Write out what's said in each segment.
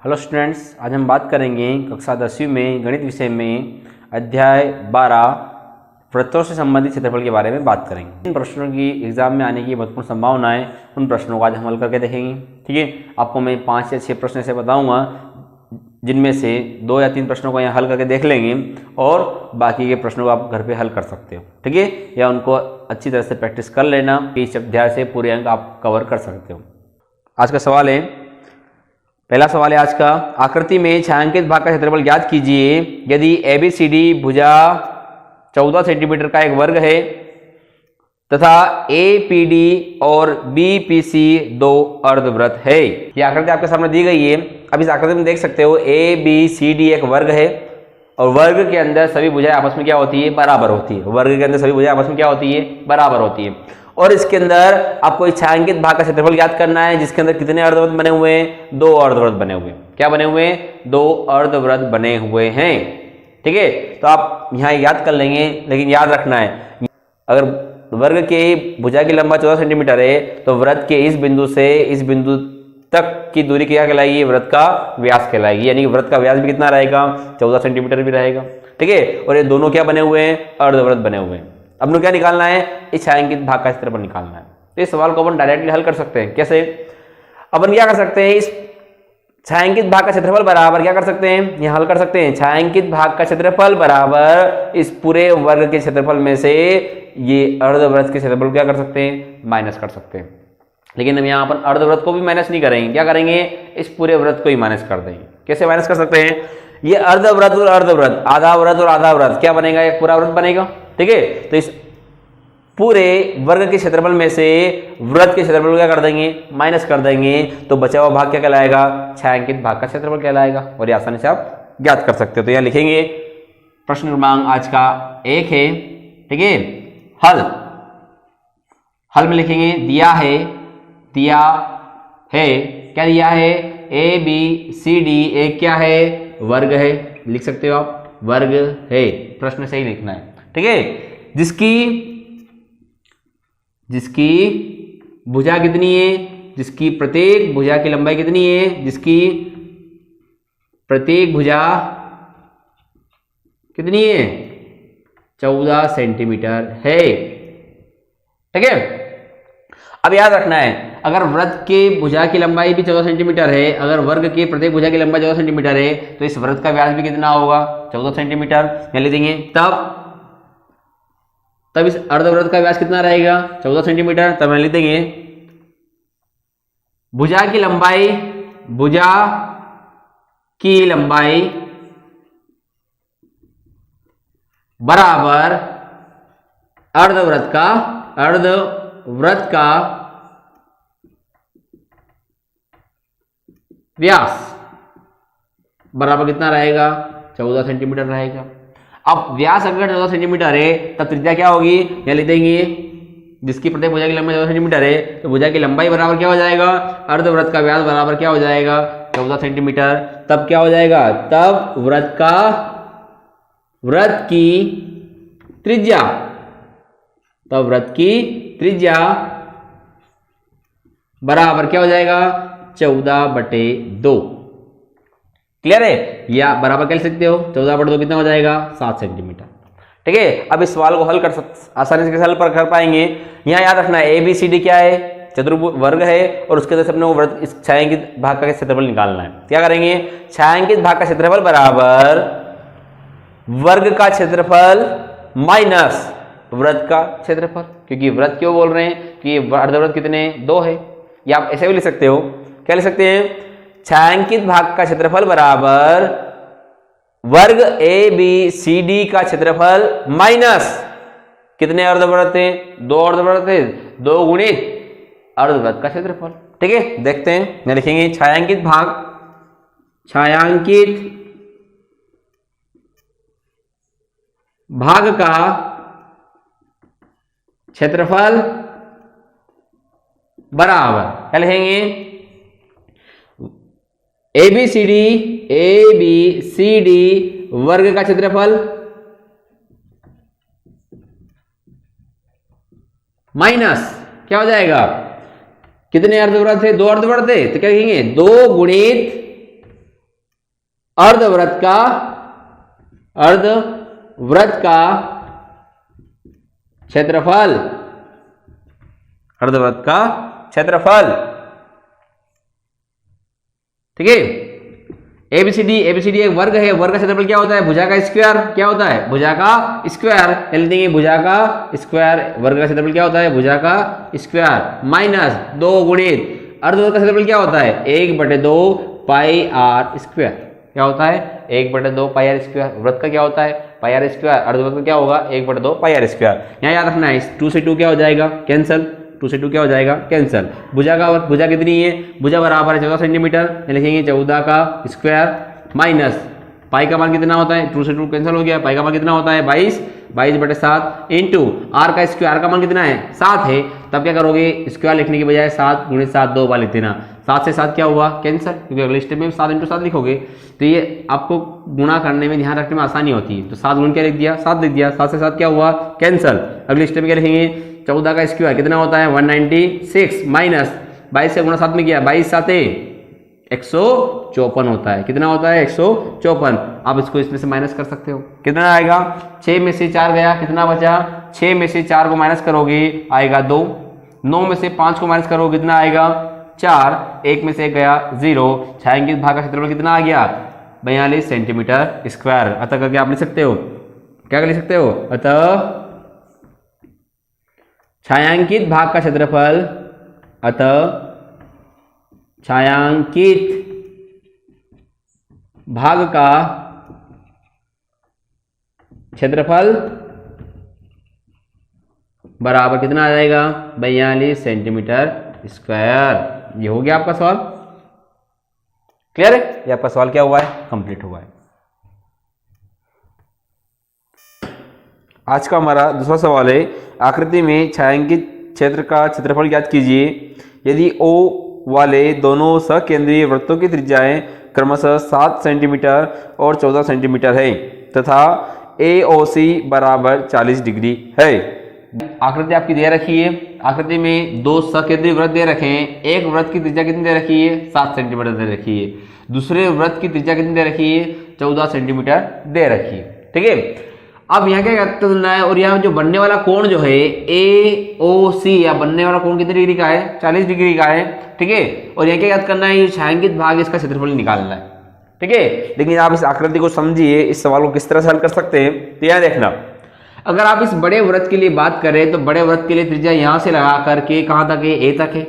Hello students, आज हम बात करेंगे कक्षा 10वीं में गणित विषय में अध्याय 12 वृत्तों से संबंधित क्षेत्रफल के बारे में बात करेंगे। इन प्रश्नों की एग्जाम में आने की महत्वपूर्ण संभावनाएं, उन प्रश्नों को आज हम हल करके देखेंगे। ठीक है, आपको मैं 5 या 6 प्रश्न ऐसे बताऊंगा जिनमें से 2 या 3 प्रश्नों को यहाँ हल करके देख लेंगे और बाकी के प्रश्नों को आप घर पे हल कर सकते हो। ठीक है, या उनको अच्छी तरह से प्रैक्टिस कर लेना, इस अध्याय से पूरे अंक आप कवर कर सकते हो। आज का सवाल है, पहला सवाल है आज का, आकृति में छायांकित भाग का क्षेत्रफल ज्ञात कीजिए यदि ABCD भुजा 14 सेंटीमीटर का एक वर्ग है तथा APD और BPC दो अर्धवृत्त है। ये आकृति आपके सामने दी गई है। अब इस आकृति में देख सकते हो ABCD एक वर्ग है और वर्ग के अंदर सभी भुजाएं आपस में क्या होती है, बराबर होती है। वर्ग के अंदर सभी भुजाएं आपस में क्या होती है, बराबर होती है। और इसके अंदर आपको एक छायांकित भाग का क्षेत्रफल ज्ञात करना है जिसके अंदर कितने अर्धवृत्त बने हुए हैं, 2 अर्धवृत्त बने हुए हैं। क्या बने हुए हैं, 2 अर्धवृत्त बने हुए हैं। ठीक है, तो आप यहाँ याद कर लेंगे, लेकिन याद रखना है अगर वर्ग के भुजा की लंबाई 14 सेंटीमीटर है तो वृत्त के इस बिंदु से इस बिंदु तक की दूरी क्या कहलाएगी, वृत्त का व्यास कहलाएगी। यानी वृत्त का व्यास भी कितना रहेगा, 14 सेंटीमीटर भी रहेगा। ठीक है, और ये दोनों क्या बने हुए हैं, अर्धवृत्त बने हुए हैं। अब क्या निकालना है, इस छायांकित भाग का क्षेत्रफल निकालना है। तो इस सवाल को अपन डायरेक्टली हल कर सकते हैं। कैसे, अपन क्या कर सकते हैं, इस छायांकित भाग का क्षेत्रफल बराबर क्या कर सकते हैं, यह हल कर सकते हैं। छायांकित भाग का क्षेत्रफल बराबर इस पूरे वर्ग के क्षेत्रफल में से ये अर्धवृत्त के क्षेत्रफल क्या कर सकते हैं, माइनस कर सकते हैं। लेकिन हम यहाँ पर अर्धवृत्त को भी माइनस नहीं करेंगे, क्या करेंगे, इस पूरे वृत्त को ही माइनस कर देंगे। कैसे माइनस कर सकते हैं, ये अर्धवृत्त और अर्धवृत्त, आधा वृत्त और आधा वृत्त क्या बनेगा, एक पूरा वृत्त बनेगा। ठीक है, तो इस पूरे वर्ग के क्षेत्रफल में से वृत्त के क्षेत्रफल को क्या कर देंगे, माइनस कर देंगे। तो बचा हुआ भाग क्या कहलाएगा, छायांकित भाग का क्षेत्रफल कहलाएगा। और ये आसानी से आप ज्ञात कर सकते हो। तो यह लिखेंगे, प्रश्न क्रमांक आज का 1 है। ठीक है, हल में लिखेंगे, दिया है क्या दिया है, ABCD एक क्या है, वर्ग है। लिख सकते हो आप, वर्ग है। प्रश्न सही लिखना है। ठीक है, जिसकी भुजा कितनी है, जिसकी प्रत्येक भुजा की लंबाई कितनी है, जिसकी प्रत्येक भुजा कितनी है, 14 सेंटीमीटर है। ठीक है, अब याद रखना है, अगर वृत्त के भुजा की लंबाई भी 14 सेंटीमीटर है, अगर वर्ग के प्रत्येक भुजा की लंबाई 14 सेंटीमीटर है तो इस वृत्त का व्यास भी कितना होगा, 14 सेंटीमीटर। यहाँ लिख देंगे, तब इस अर्धवृत्त का व्यास कितना रहेगा, 14 सेंटीमीटर। तब हम लिख देंगे, भुजा की लंबाई बराबर अर्धवृत्त का व्यास बराबर कितना रहेगा, 14 सेंटीमीटर रहेगा। अब व्यास अगर 14 सेंटीमीटर है तब त्रिज्या क्या होगी, यहाँ लिख देंगे, जिसकी प्रत्येक भुजा की लंबाई 14 सेंटीमीटर है तो भुजा की लंबाई बराबर क्या हो जाएगा, अर्धवृत्त का व्यास बराबर क्या हो जाएगा, 14 सेंटीमीटर। तब क्या हो जाएगा, तब वृत्त की त्रिज्या बराबर क्या हो जाएगा, 14/2। क्लियर है, या बराबर क्या लिख सकते हो, 14/2 कितना हो जाएगा, 7 सेंटीमीटर। ठीक है, अब इस सवाल को हल आसानी से हल कर पाएंगे। यहाँ याद रखना है, ABCD क्या है, चतुर्भुज वर्ग है और उसके अंदर अपने वृत्त इस छायांकित भाग का क्षेत्रफल निकालना है। क्या करेंगे, छायांकित भाग का क्षेत्रफल बराबर वर्ग का क्षेत्रफल माइनस वृत्त का क्षेत्रफल, क्योंकि वृत्त क्यों बोल रहे हैं कि अर्धवृत्त कितने, 2 है। या आप ऐसे भी लिख सकते हो, क्या लिख सकते हैं, छायांकित भाग का क्षेत्रफल बराबर वर्ग ABCD का क्षेत्रफल माइनस कितने अर्धवृत्त हैं, 2 अर्धवृत्त है, 2 गुणित अर्धवृत्त का क्षेत्रफल। ठीक है, देखते हैं, यहाँ लिखेंगे, छायांकित भाग का क्षेत्रफल बराबर क्या लिखेंगे, ABCD वर्ग का क्षेत्रफल माइनस क्या हो जाएगा, कितने अर्धवृत्त थे, 2 अर्धवृत्त थे, तो क्या लिखेंगे 2 गुणित अर्धवृत्त का क्षेत्रफल, अर्धवृत्त का क्षेत्रफल। ठीक है, एबीसीडी एक वर्ग है, वर्ग का क्षेत्रफल क्या होता है? भुजा का स्क्वायर। क्या होता है? भुजा का स्क्वायर। देंगे भुजा का स्क्वायर, वर्ग का क्षेत्रफल क्या होता है? भुजा का स्क्वायर माइनस 2 गुणित अर्धवृत्त का क्षेत्रफल क्या होता है? 1/2 पाई आर स्क्वायर। क्या होता है? 1/2 पाई आर स्क्वायर। वृत्त का क्या होता है? पाई आर स्क्वायर। अर्धवृत्त का क्या होगा? 1/2 पाई आर स्क्वायर। यहाँ याद रखना है, 2 से 2 क्या हो जाएगा? कैंसल। 2 से 2 क्या हो जाएगा? कैंसल। भुजा कितनी है? भुजा बराबर है 14 सेंटीमीटर। लिखेंगे 14 का स्क्वायर माइनस पाई का मान कितना होता है? 2 से 2 कैंसिल हो गया। पाई का मान कितना होता है? 22/7 इंटू आर का स्क्वायर का मान कितना है? 7 है। तब क्या करोगे? स्क्वायर लिखने की बजाय 7 गुणित 7 2 बार लिख देना। 7 से 7 क्या हुआ? कैंसल, क्योंकि अगले स्टेप में 7 × 7 लिखोगे तो ये आपको गुणा करने में, ध्यान रखने में आसानी होती है। तो 7 गुण क्या लिख दिया? 7 लिख दिया। 7 से 7 क्या हुआ? कैंसल। अगले स्टेप में क्या लिखेंगे? 14 का स्क्वायर कितना होता है? 196 माइनस 22 से गुणा 7 में किया, 22 7 154 होता है। कितना होता है? 154। आप इसको इसमें से माइनस कर सकते हो। कितना आएगा? 6 में से 4 गया, कितना बचा? 6 में से 4 को माइनस करोगे आएगा 2। 9 में से 5 को माइनस करोगे कितना आएगा? 4। 1 में से 1 गया 0। छायांकित भाग का क्षेत्रफल कितना आ गया? 42 सेंटीमीटर स्क्वायर। अतः करके आप लिख सकते हो, क्या लिख सकते हो? अतः छायांकित भाग का क्षेत्रफल, अतः छायांकित भाग का क्षेत्रफल बराबर कितना आ जाएगा? 42 सेंटीमीटर स्क्वायर। ये हो गया आपका सवाल। क्लियर है? ये आपका सवाल क्या हुआ है? कंप्लीट हुआ है। आज का हमारा दूसरा सवाल है, आकृति में छायांकित क्षेत्र का क्षेत्रफल ज्ञात कीजिए। यदि O वाले दोनों सकेंद्रीय वृत्तों की त्रिज्याएं क्रमशः 7 सेंटीमीटर और 14 सेंटीमीटर है तथा AOC बराबर 40 डिग्री है। आकृति आपकी दे रखी है। आकृति में 2 सकेंद्रीय वृत्त दे रखे हैं। एक वृत्त की त्रिज्या कितनी दे रखी है? 7 सेंटीमीटर दे रखी है। दूसरे वृत्त की त्रिज्या कितनी दे रखी है? 14 सेंटीमीटर दे रखी है। ठीक है, अब यहाँ क्या करना है, और यहाँ जो बनने वाला कोण जो है AOC, या बनने वाला कोण कितने डिग्री का है? 40 डिग्री का है। ठीक है, और यहाँ क्या याद करना है? ये छायांकित भाग, इसका क्षेत्रफल निकालना है। ठीक है, लेकिन आप इस आकृति को समझिए, इस सवाल को किस तरह से हल कर सकते हैं। तो यहाँ देखना, अगर आप इस बड़े वृत्त के लिए बात करें तो बड़े वृत्त के लिए त्रिज्या यहाँ से लगा करके कहाँ तक है? A तक है।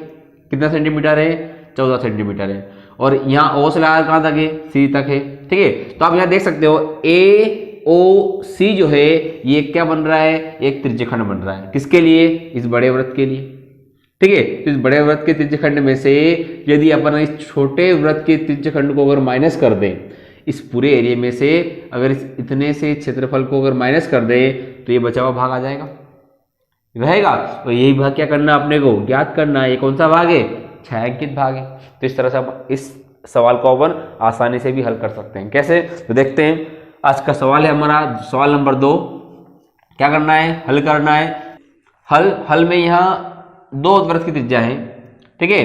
कितना सेंटीमीटर है? 14 सेंटीमीटर है। और यहाँ O से लगा कहाँ तक है? C तक है। ठीक है, तो आप यहाँ देख सकते हो AOC जो है ये क्या बन रहा है? एक त्रिज्यखंड बन रहा है। किसके लिए? इस बड़े वृत्त के लिए। ठीक है, तो इस बड़े वृत्त के त्रिज्यखंड में से यदि अपन इस छोटे वृत्त के त्रिज्यखंड को अगर माइनस कर दें, इस पूरे एरिया में से अगर इस इतने से क्षेत्रफल को अगर माइनस कर दे तो ये बचा हुआ भाग आ जाएगा, रहेगा। तो यही भाग क्या करना अपने को? ज्ञात करना है। ये कौन सा भाग है? छायांकित भाग है। तो इस तरह से हम इस सवाल को अपन आसानी से भी हल कर सकते हैं। कैसे? तो देखते हैं। आज का सवाल है हमारा सवाल नंबर 2। क्या करना है? हल करना है। हल में यहाँ 2 वृत्त की त्रिज्या है। ठीक है,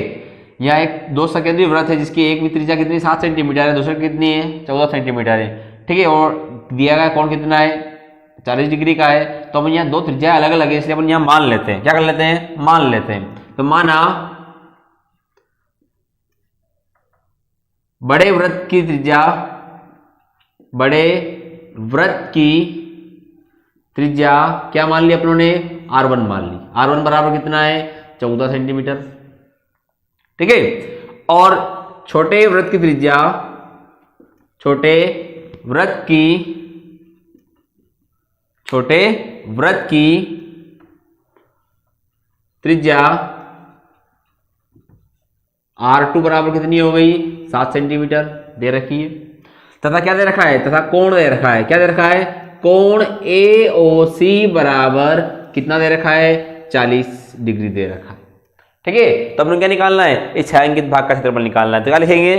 यहाँ एक 2 सकेंद्रीय वृत्त है जिसकी एक भी त्रिज्या कितनी? 7 सेंटीमीटर है, दूसरी कितनी है? 14 सेंटीमीटर है। ठीक है, और दिया गया कोण कितना है? 40 डिग्री का है। तो हम यहाँ 2 त्रिज्या अलग अलग है, इसलिए अपन यहाँ मान लेते हैं। क्या कर लेते हैं? मान लेते हैं। तो माना बड़े वृत्त की त्रिज्या, बड़े वृत्त की त्रिज्या क्या मान ली अपनों ने? R1 मान ली। R1 बराबर कितना है? 14 सेंटीमीटर। ठीक है, और छोटे वृत्त की त्रिज्या, छोटे वृत्त की त्रिज्या R2 बराबर कितनी हो गई? 7 सेंटीमीटर दे रखी है। तथा क्या दे रखा है? तथा कोण दे रखा है। क्या दे रखा है? कोण AOC बराबर कितना दे रखा है? 40 डिग्री दे रखा है। ठीक है, तो अपने क्या निकालना है? इस छायांकित भाग का क्षेत्रफल निकालना है। तो क्या लिखेंगे?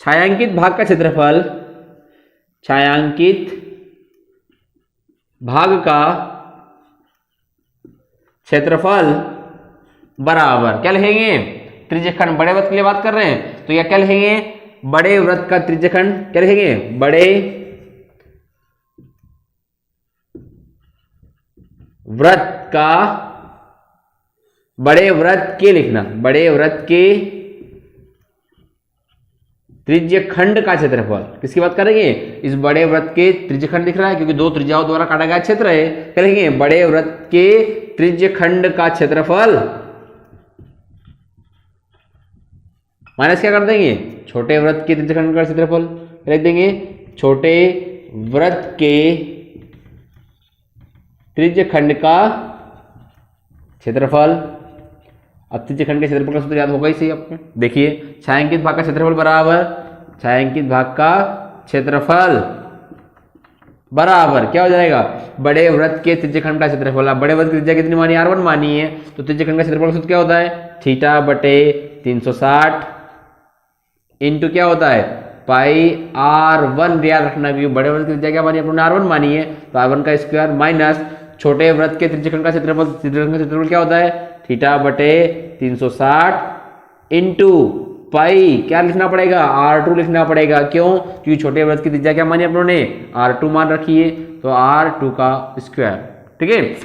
छायांकित भाग का क्षेत्रफल, छायांकित भाग का क्षेत्रफल बराबर क्या लिखेंगे? त्रिज्यखंड, बड़े वृत्त के लिए बात कर रहे हैं तो यह क्या लिखेंगे? बड़े वृत्त का त्रिज्यखंड क्या लिखेंगे, बड़े वृत्त के लिखना, बड़े वृत्त के त्रिज्यखंड का क्षेत्रफल। किसकी बात करेंगे, इस बड़े वृत्त के त्रिज्यखंड दिख रहा है क्योंकि दो त्रिज्याओं द्वारा काटा गया क्षेत्र है। क्या लिखेंगे, बड़े वृत्त के त्रिज्यखंड का क्षेत्रफल माइनस क्या कर देंगे, छोटे वृत्त के त्रिज्यखंड का क्षेत्रफल लिख देंगे, छोटे वृत्त के त्रिज्यखंड का क्षेत्रफल। अब त्रिज्यखंड के क्षेत्रफल का सूत्र याद होगा ही सही आपको। देखिए छायांकित भाग का क्षेत्रफल बराबर छायांकित भाग का क्षेत्रफल बराबर क्या हो जाएगा, बड़े वृत्त के त्रिज्यखंड का क्षेत्रफल। अब बड़े वृत्त की त्रिज्या कितनी मानी, r1 मानी है, तो त्रिज्यखंड का क्षेत्रफल का सूत्र क्या होता है, थीटा बटे 360 इंटू क्या होता है, पाई r1। याद रखना क्योंकि बड़े वृत्त की त्रिज्या क्या मानी अपने r1 मानी है, तो r1 का स्क्वायर माइनस छोटे वृत्त के त्रिज्यखंड का क्षेत्रफल। त्रिज्यखंड का क्षेत्रफल क्या होता है, थीटा बटे 360 इंटू पाई क्या लिखना पड़ेगा, r2 लिखना पड़ेगा। क्यों, क्योंकि छोटे वृत्त की त्रिज्या क्या मानी अपनों ने, r2 मान रखी है, तो r2 का स्क्वायर। ठीक है,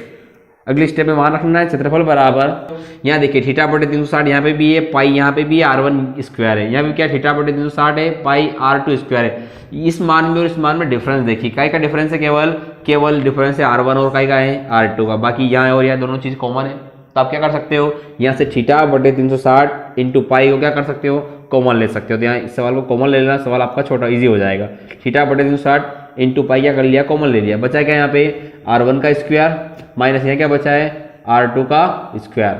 अगली स्टेप में मान रखना है क्षेत्रफल बराबर, यहाँ देखिए थीटा बटे 360 यहाँ पे भी है, पाई यहाँ पे भी r1 स्क्वायर है, यहाँ पे क्या थीटा बटे 360 है, पाई r2 स्क्वायर है। इस मान में और इस मान में डिफरेंस देखिए, काय का डिफरेंस है, केवल डिफरेंस है r1 और काय का है r2 का, बाकी यहाँ और यहाँ दोनों चीज कॉमन है। तो आप क्या कर सकते हो, यहाँ से थीटा बटे 360 इंटू पाई को क्या कर सकते हो, कॉमन ले सकते हो। तो यहाँ इस सवाल को कॉमन ले लेना, सवाल आपका छोटा इजी हो जाएगा। थीटा बटे 360 इंटू पाई क्या कर लिया, कॉमन ले लिया, बचा क्या यहाँ पे r1 का स्क्वायर माइनस यहाँ क्या बचा है r2 का स्क्वायर।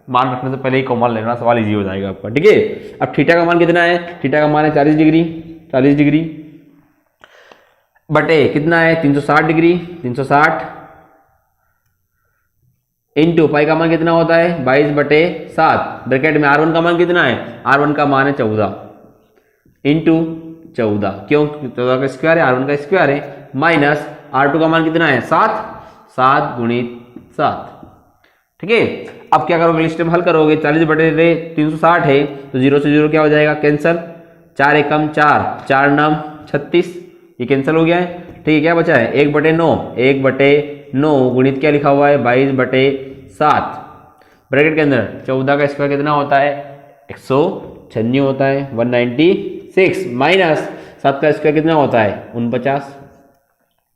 मान रखने से पहले ही कॉमन लेना, सवाल इजी हो जाएगा आपका। ठीक है, अब थीटा का मान कितना है, थीटा का मान है 40 डिग्री बटे कितना है 360 डिग्री, 360 इंटू पाई का मान कितना होता है 22 बटे 7, ब्रैकेट में r1 का मान कितना है, r1 का मान है 14 इंटू 14, क्यों 14 का स्क्वायर है, r1 का स्क्वायर है, माइनस r2 का मान कितना है 7 गुणित 7। ठीक है, अब क्या करोगे, लिस्ट में हल करोगे, 40 बटे 360 है तो 0 से 0 क्या हो जाएगा, कैंसल, 4 एकम 4, 4 नम 36, ये कैंसिल हो गया है। ठीक है, क्या बचा है 1 बटे 9 गुणित क्या लिखा हुआ है 22 बटे 7, ब्रैकेट के अंदर 14 का स्क्वायर कितना होता है 196 होता है 196, माइनस 7 का स्क्वायर कितना होता है 49,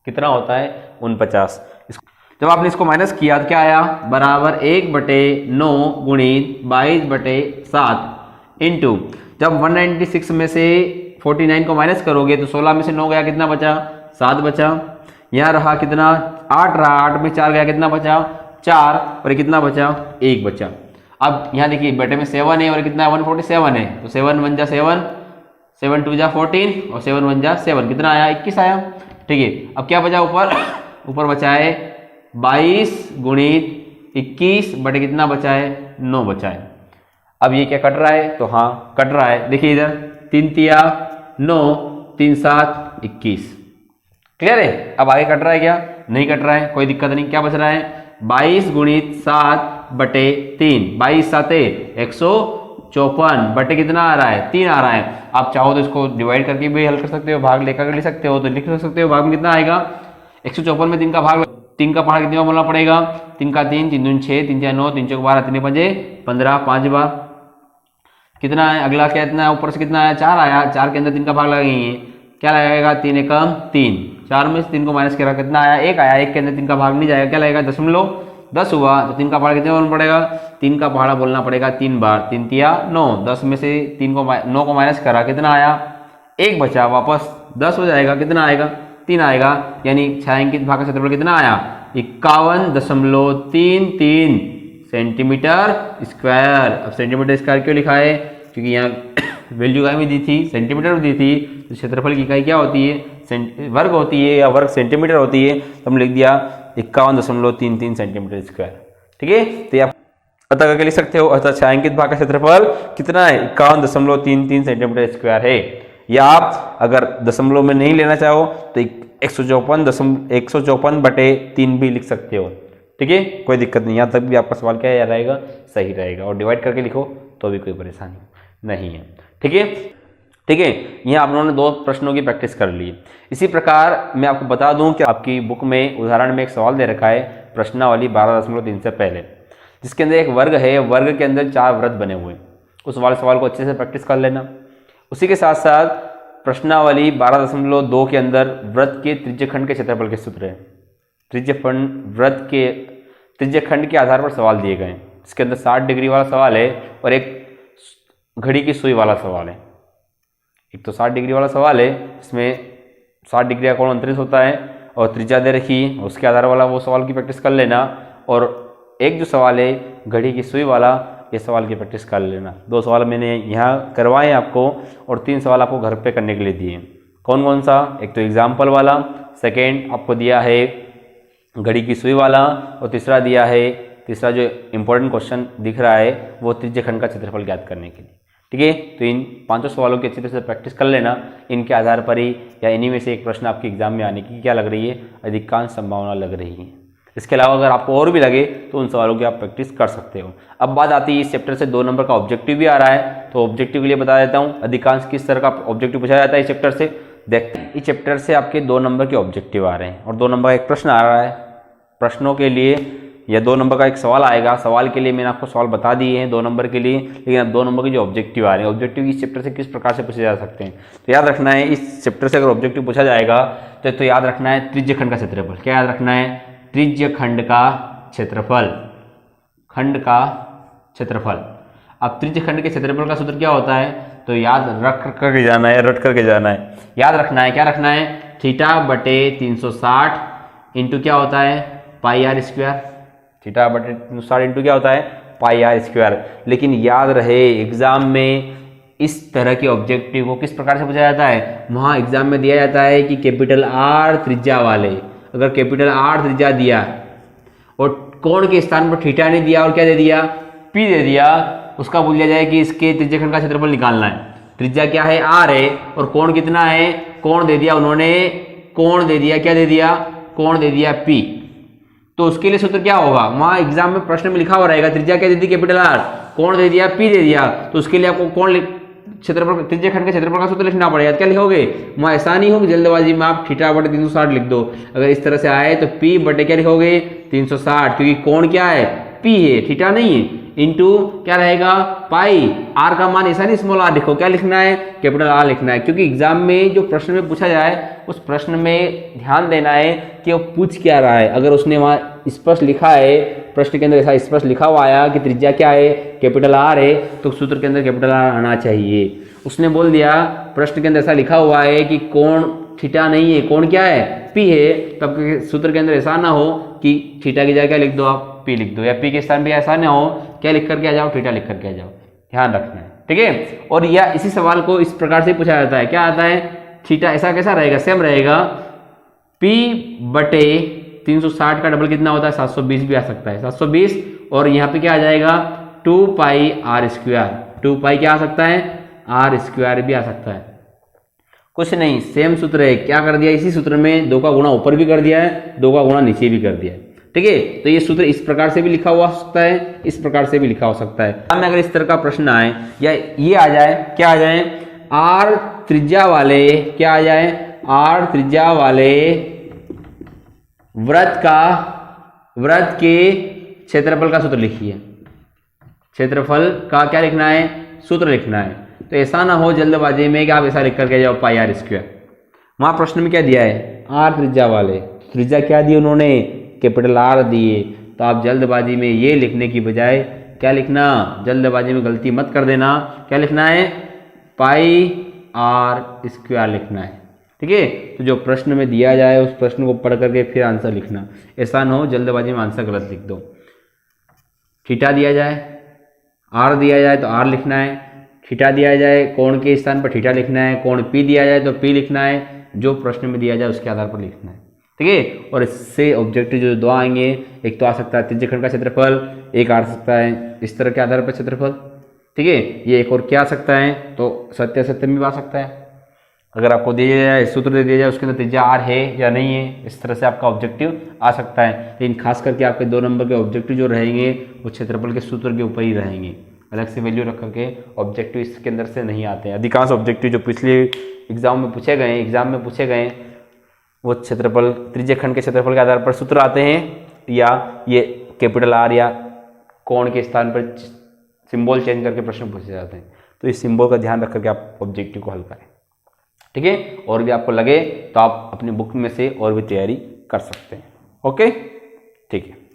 कितना होता है 49। जब आपने इसको माइनस किया तो क्या आया, बराबर 1 बटे 9 गुणित 22 बटे 7 इंटू, जब 196 में से 49 को माइनस करोगे तो 16 में से 9 गया कितना बचा, 7 बचा, यहाँ रहा कितना 8 रहा, 8 में 4 गया कितना बचा 4, और कितना बचा 1 बचा। अब यहाँ देखिए बटे में 7 है और कितना 147 है, तो 7 1 जा 7, 7 2 जा 14 और 7 1 जा 7, कितना आया 21 आया। ठीक है, अब क्या बचा ऊपर बचा है 22 गुणित 21 बटे कितना बचा है 9 बचा है। अब ये क्या कट रहा है, तो हाँ कट रहा है, देखिए इधर 3 तिया 9, 3 7 21, क्लियर है। अब आगे कट रहा है क्या, नहीं कट रहा है, कोई दिक्कत नहीं, क्या बच रहा है 22 गुणित 7 बटे 3, 22 7 154 बटे कितना आ रहा है 3 आ रहा है। आप चाहो तो इसको डिवाइड करके भी हल कर सकते हो, भाग लेकर लिख सकते हो, तो लिख सकते हो भाग में कितना आएगा 154 में 3 का भाग, 3 का पहाड़ कितनी बार बोलना पड़ेगा, 3 का 3, 3 दूनी 6, 3 4 9, 3 चौक 12, 3 पंजे 15, 5 बार कितना है। अगला क्या इतना है, ऊपर से कितना आया 4 आया, 4 के अंदर 3 का भाग लगाएंगे, क्या लगेगा 3 एकम 3, 4 में से 3 को माइनस करा कितना आया 1 आया, 1 के अंदर 3 का भाग नहीं जाएगा, क्या लगेगा 10 हुआ, तो 3 का पहाड़ा कितने बोलना पड़ेगा, 3 का पहाड़ा बोलना पड़ेगा 3 बार, 3 तिया 9, 10 में से 9 को माइनस करा कितना आया 1 बचा, वापस 10 हो जाएगा, कितना आएगा 3 आएगा, यानी छायांकित भाग का क्षेत्रफल कितना आया 51.33 सेंटीमीटर स्क्वायर। अब सेंटीमीटर स्क्वायर क्यों लिखा है, क्योंकि यहाँ वैल्यू काय में दी थी, सेंटीमीटर में दी थी, तो क्षेत्रफल की इकाई क्या होती है वर्ग होती है या वर्ग सेंटीमीटर होती है, तो हम लिख दिया 51.33 सेंटीमीटर स्क्वायर। ठीक है, तो ये आप पता करके लिख सकते हो, अर्थात छायांकित भाग का क्षेत्रफल कितना है 51.33 सेंटीमीटर स्क्वायर है। या आप अगर दशमलव में नहीं लेना चाहो तो 154 बटे 3 भी लिख सकते हो। ठीक है, कोई दिक्कत नहीं, यहाँ तक भी आपका सवाल क्या रहेगा सही रहेगा, और डिवाइड करके लिखो तो भी कोई परेशानी नहीं है। ठीक है, ठीक है, यहाँ आप लोगों ने 2 प्रश्नों की प्रैक्टिस कर ली। इसी प्रकार मैं आपको बता दूं कि आपकी बुक में उदाहरण में एक सवाल दे रखा है प्रश्नावली 12.3 से पहले, जिसके अंदर एक वर्ग है, वर्ग के अंदर 4 वृत्त बने हुए हैं। उस वाले सवाल को अच्छे से प्रैक्टिस कर लेना। उसी के साथ साथ प्रश्नावली 12.2 के अंदर वृत्त के त्रिज्यखंड के क्षेत्रफल के सूत्र है। वृत्त के त्रिज्यखंड के आधार पर सवाल दिए गए हैं। इसके अंदर 60 डिग्री वाला सवाल है और एक घड़ी की सुई वाला सवाल है। एक तो 60 डिग्री वाला सवाल है, इसमें 60 डिग्री का कोण 29 होता है और त्रिज्या दे रखी, उसके आधार वाला वो सवाल की प्रैक्टिस कर लेना। और एक जो सवाल है घड़ी की सुई वाला, ये सवाल की प्रैक्टिस कर लेना। 2 सवाल मैंने यहाँ करवाए आपको और 3 सवाल आपको घर पे करने के लिए दिए। कौन कौन सा? एक तो एग्जाम्पल वाला, सेकेंड आपको दिया है घड़ी की सुई वाला, और तीसरा जो इम्पोर्टेंट क्वेश्चन दिख रहा है वो त्रिज्यखंड का क्षेत्रफल ज्ञात करने के लिए। ठीक है, तो इन 5 सवालों की अच्छी तरह से प्रैक्टिस कर लेना। इनके आधार पर ही या इन्हीं में से एक प्रश्न आपके एग्जाम में आने की क्या लग रही है, अधिकांश संभावना लग रही है। इसके अलावा अगर आपको और भी लगे तो उन सवालों की आप प्रैक्टिस कर सकते हो। अब बात आती है इस चैप्टर से 2 नंबर का ऑब्जेक्टिव भी आ रहा है, तो ऑब्जेक्टिव के लिए बता देता हूँ अधिकांश किस तरह का ऑब्जेक्टिव पूछा जाता है इस चैप्टर से। देखते हैं, इस चैप्टर से आपके 2 नंबर के ऑब्जेक्टिव आ रहे हैं और 2 नंबर का एक प्रश्न आ रहा है। प्रश्नों के लिए या 2 नंबर का एक सवाल आएगा। सवाल के लिए मैंने आपको सवाल बता दिए हैं 2 नंबर के लिए, लेकिन अब 2 नंबर के जो ऑब्जेक्टिव आ रहे हैं, ऑब्जेक्टिव इस चैप्टर से किस प्रकार से पूछे जा सकते हैं। तो याद रखना है, इस चैप्टर से अगर ऑब्जेक्टिव पूछा जाएगा तो याद रखना है त्रिज्यखंड का क्षेत्रफल। क्या याद रखना है? त्रिज्यखंड का क्षेत्रफल, खंड का क्षेत्रफल। अब त्रिज्यखंड के क्षेत्रफल का सूत्र क्या होता है? तो याद रट करके जाना है। याद रखना है, क्या रखना है? θ/360 इंटू क्या होता है? पाई आर स्क्वायर। θ/360 इंटू क्या होता है? पाई आर स्क्वायर। लेकिन याद रहे एग्जाम में इस तरह के ऑब्जेक्टिव को किस प्रकार से पूछा जाता है? वहाँ एग्जाम में दिया जाता है कि कैपिटल आर त्रिज्या वाले, अगर कैपिटल आर त्रिज्या दिया और कोण के स्थान पर थीटा नहीं दिया और क्या दे दिया? पी दे दिया, उसका बोल दिया जाए कि इसके त्रिज्यखंड का क्षेत्रफल निकालना है। त्रिज्या क्या है? आर है और कोण कितना है? कोण दे दिया उन्होंने, कोण दे दिया, क्या दे दिया? कोण दे दिया पी। तो उसके लिए सूत्र क्या होगा? वहां एग्जाम में प्रश्न में लिखा हुआ रहेगा त्रिज्या क्या दे दी? कैपिटल आर, कोण दे दिया पी दे दिया, तो उसके लिए आपको कोण क्षेत्रफल त्रिज्यखंड के क्षेत्रफल का सूत्र लिखना पड़ेगा। क्या लिखोगे? वहां ऐसा नहीं हो कि जल्दबाजी में आप θ/360 लिख दो। अगर इस तरह से आए तो p बटे क्या लिखोगे? 360, क्योंकि कोण क्या है? p है, थीटा नहीं है। इंटू क्या रहेगा? पाई, आर का मान ऐसा नहीं स्मॉल आर लिखो, क्या लिखना है? कैपिटल आर लिखना है। क्योंकि एग्जाम में जो प्रश्न में पूछा जाए उस प्रश्न में ध्यान देना है कि वो पूछ क्या रहा है। अगर उसने वहाँ स्पष्ट लिखा है, प्रश्न के अंदर ऐसा स्पष्ट लिखा हुआ आया कि त्रिज्या क्या है? कैपिटल आर है, तो सूत्र के अंदर कैपिटल आर आना चाहिए। उसने बोल दिया प्रश्न के अंदर ऐसा लिखा हुआ है कि कोण थीटा नहीं है, कोण क्या है? पी है, तब सूत्र के अंदर ऐसा ना हो कि थीटा की जगह क्या लिख दो आप? पी लिख दो, या पी के स्थान पे ऐसा ना हो क्या लिख करके आ जाओ? थीटा लिख करके आ जाओ। ध्यान रखना है, ठीक है। और या इसी सवाल को इस प्रकार से पूछा जाता है, क्या आता है? थीटा ऐसा कैसा रहेगा? सेम रहेगा, p/360 का डबल कितना होता है? 720 भी आ सकता है, 720। और यहाँ पे क्या आ जाएगा? 2 पाई आर स्क्वायर, 2 पाई क्या आ सकता है? आर स्क्वायर भी आ सकता है। कुछ नहीं, सेम सूत्र है। क्या कर दिया? इसी सूत्र में 2 का गुणा ऊपर भी कर दिया है, 2 का गुणा नीचे भी कर दिया है, ठीक है। तो ये सूत्र इस प्रकार से भी लिखा हुआ हो सकता है, इस प्रकार से भी लिखा हो सकता है। हमें अगर इस तरह का प्रश्न आए या ये आ जाए, क्या आ जाए? आर त्रिज्या वाले, क्या आ जाए? आर त्रिज्या वाले वृत्त के क्षेत्रफल का सूत्र लिखिए। क्षेत्रफल का क्या लिखना है? सूत्र लिखना है। तो ऐसा ना हो जल्दबाजी में कि आप ऐसा लिख करके जाओ पाई आर स्क्वायर। वहां प्रश्न में क्या दिया है? आर त्रिज्या वाले, त्रिज्या क्या दी उन्होंने? कैपिटल आर दिए। तो आप जल्दबाजी में ये लिखने की बजाय क्या लिखना? जल्दबाजी में गलती मत कर देना, क्या लिखना है? पाई आर स्क्वायर लिखना है, ठीक है। तो जो प्रश्न में दिया जाए उस प्रश्न को पढ़ करके फिर आंसर लिखना। ऐसा ना हो जल्दबाजी में आंसर गलत लिख दो। थीटा दिया जाए, आर दिया जाए तो आर लिखना है, थीटा दिया जाए कोण के स्थान पर थीटा लिखना है, कोण पी दिया जाए तो पी लिखना है। जो प्रश्न में दिया जाए उसके आधार पर लिखना है, ठीक है। और इससे ऑब्जेक्टिव जो 2 आएंगे, एक तो आ सकता है त्रिज्यखंड का क्षेत्रफल, एक आ सकता है इस तरह के आधार पर क्षेत्रफल, ठीक है। ये एक और क्या आ सकता है? तो सत्य सत्यम भी आ सकता है। अगर आपको दिया जाए सूत्र दे दिया जाए उसके अंदर त्रिज्या आर है या नहीं है, इस तरह से आपका ऑब्जेक्टिव आ सकता है। लेकिन खास करके आपके 2 नंबर के ऑब्जेक्टिव जो रहेंगे वो क्षेत्रफल के सूत्र के ऊपर ही रहेंगे। अलग से वैल्यू रख करके ऑब्जेक्टिव इसके अंदर से नहीं आते हैं। अधिकांश ऑब्जेक्टिव जो पिछले एग्जाम में पूछे गए वो क्षेत्रफल, त्रिज्यीय खंड के क्षेत्रफल के आधार पर सूत्र आते हैं, या ये कैपिटल आर या कोण के स्थान पर सिंबल चेंज करके प्रश्न पूछे जाते हैं। तो इस सिंबल का ध्यान रख करके आप ऑब्जेक्टिव को हल करें, ठीक है। और भी आपको लगे तो आप अपनी बुक में से और भी तैयारी कर सकते हैं। ओके, ठीक है।